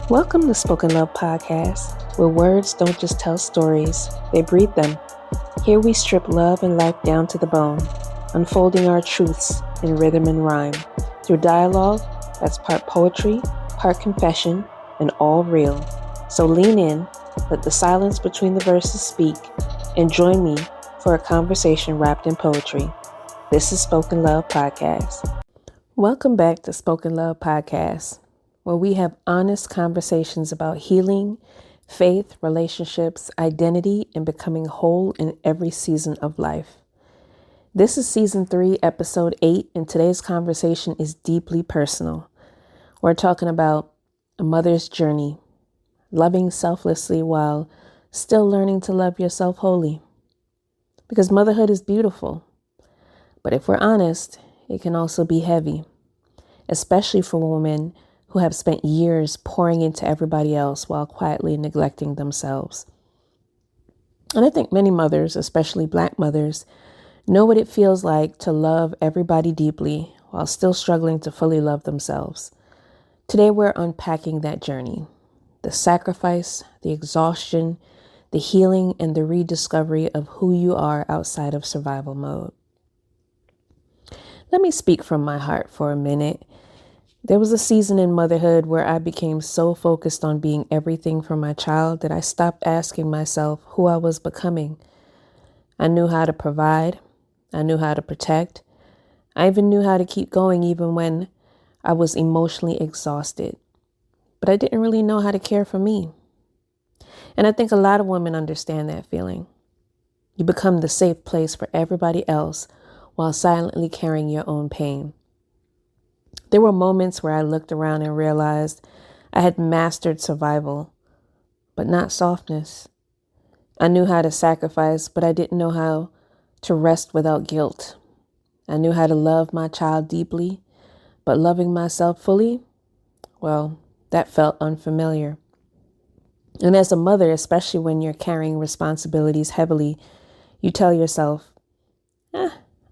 Welcome to Spoken Love Podcast, where words don't just tell stories, they breathe them. Here we strip love and life down to the bone, unfolding our truths in rhythm and rhyme. Through dialogue that's part poetry, part confession, and all real. So lean in, let the silence between the verses speak, and join me for a conversation wrapped in poetry. This is Spoken Love Podcast. Welcome back to Spoken Love Podcast, where we have honest conversations about healing, faith, relationships, identity, and becoming whole in every season of life. This is Season 3, Episode 8, and today's conversation is deeply personal. We're talking about a mother's journey, loving selflessly while still learning to love yourself wholly. Because motherhood is beautiful, but if we're honest, it can also be heavy, especially for women who have spent years pouring into everybody else while quietly neglecting themselves. And I think many mothers, especially Black mothers, know what it feels like to love everybody deeply while still struggling to fully love themselves. Today we're unpacking that journey, the sacrifice, the exhaustion, the healing, and the rediscovery of who you are outside of survival mode. Let me speak from my heart for a minute. There was a season in motherhood where I became so focused on being everything for my child that I stopped asking myself who I was becoming. I knew how to provide. I knew how to protect. I even knew how to keep going even when I was emotionally exhausted. But I didn't really know how to care for me. And I think a lot of women understand that feeling. You become the safe place for everybody else while silently carrying your own pain. There were moments where I looked around and realized I had mastered survival, but not softness. I knew how to sacrifice, but I didn't know how to rest without guilt. I knew how to love my child deeply, but loving myself fully, well, that felt unfamiliar. And as a mother, especially when you're carrying responsibilities heavily, you tell yourself,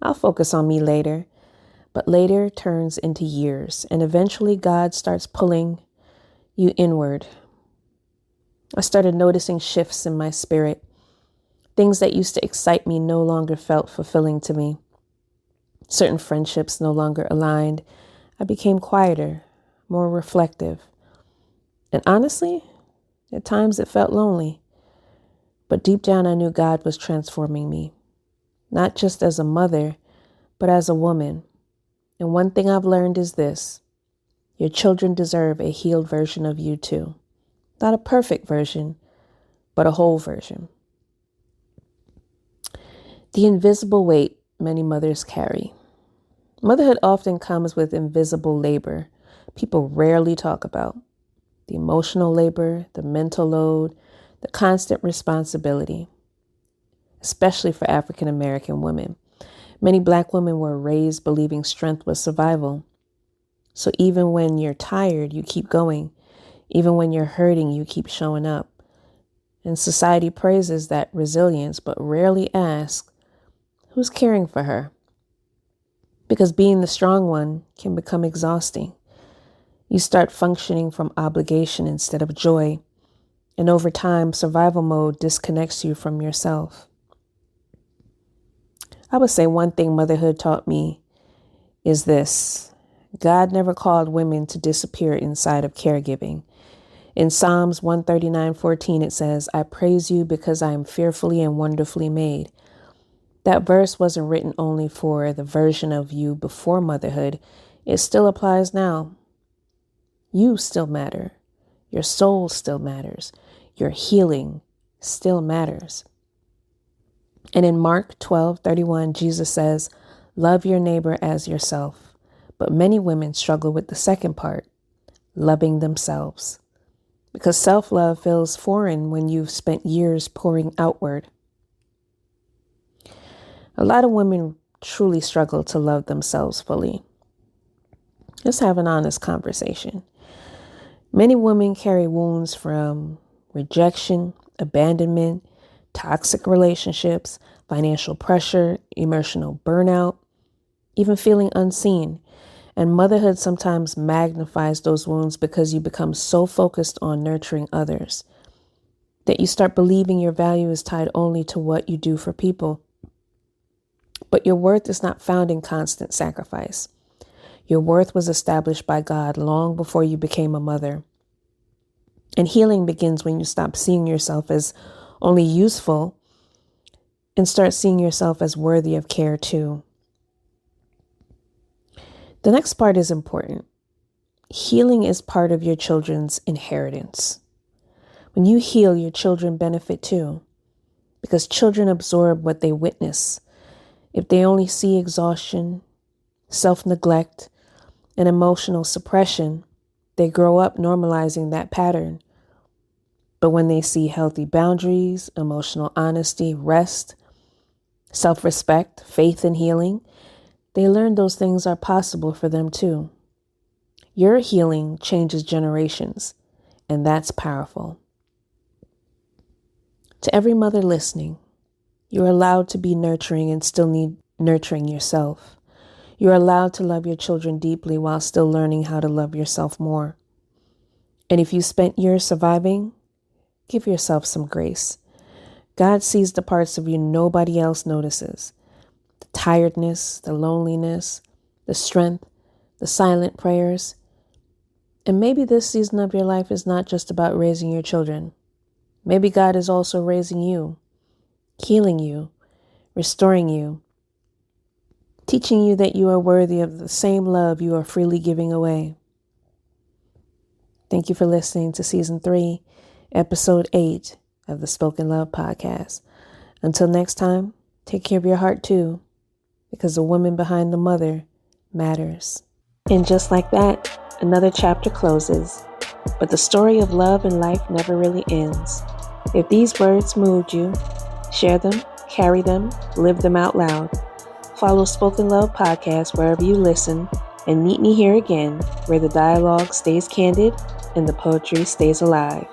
I'll focus on me later. But later turns into years, and eventually God starts pulling you inward. I started noticing shifts in my spirit. Things that used to excite me no longer felt fulfilling to me. Certain friendships no longer aligned. I became quieter, more reflective. And honestly, at times it felt lonely. But deep down, I knew God was transforming me, not just as a mother, but as a woman. And one thing I've learned is this: your children deserve a healed version of you too. Not a perfect version, but a whole version. The invisible weight many mothers carry. Motherhood often comes with invisible labor people rarely talk about. The emotional labor, the mental load, the constant responsibility, especially for African American women. Many Black women were raised believing strength was survival. So even when you're tired, you keep going. Even when you're hurting, you keep showing up. And society praises that resilience, but rarely asks, who's caring for her? Because being the strong one can become exhausting. You start functioning from obligation instead of joy. And over time, survival mode disconnects you from yourself. I would say one thing motherhood taught me is this: God never called women to disappear inside of caregiving. In Psalms 139:14, it says, I praise you because I am fearfully and wonderfully made. That verse wasn't written only for the version of you before motherhood. It still applies now. You still matter. Your soul still matters. Your healing still matters. And in Mark 12:31, Jesus says, love your neighbor as yourself. But many women struggle with the second part, loving themselves. Because self-love feels foreign when you've spent years pouring outward. A lot of women truly struggle to love themselves fully. Let's have an honest conversation. Many women carry wounds from rejection, abandonment, toxic relationships, financial pressure, emotional burnout, even feeling unseen. And motherhood sometimes magnifies those wounds because you become so focused on nurturing others that you start believing your value is tied only to what you do for people. But your worth is not found in constant sacrifice. Your worth was established by God long before you became a mother. And healing begins when you stop seeing yourself as only useful and start seeing yourself as worthy of care too. The next part is important. Healing is part of your children's inheritance. When you heal, your children benefit too, because children absorb what they witness. If they only see exhaustion, self-neglect, and emotional suppression, they grow up normalizing that pattern. But when they see healthy boundaries, emotional honesty, rest, self-respect, faith, and healing, they learn those things are possible for them too. Your healing changes generations, and that's powerful. To every mother listening, you're allowed to be nurturing and still need nurturing yourself. You're allowed to love your children deeply while still learning how to love yourself more. And if you spent years surviving, give yourself some grace. God sees the parts of you nobody else notices. The tiredness, the loneliness, the strength, the silent prayers. And maybe this season of your life is not just about raising your children. Maybe God is also raising you, healing you, restoring you, teaching you that you are worthy of the same love you are freely giving away. Thank you for listening to Season 3, Episode 8 of the Spoken Love Podcast. Until next time, take care of your heart too, because the woman behind the mother matters. And just like that, another chapter closes, but the story of love and life never really ends. If these words moved you, share them, carry them, live them out loud. Follow Spoken Love Podcast wherever you listen, and meet me here again, where the dialogue stays candid and the poetry stays alive.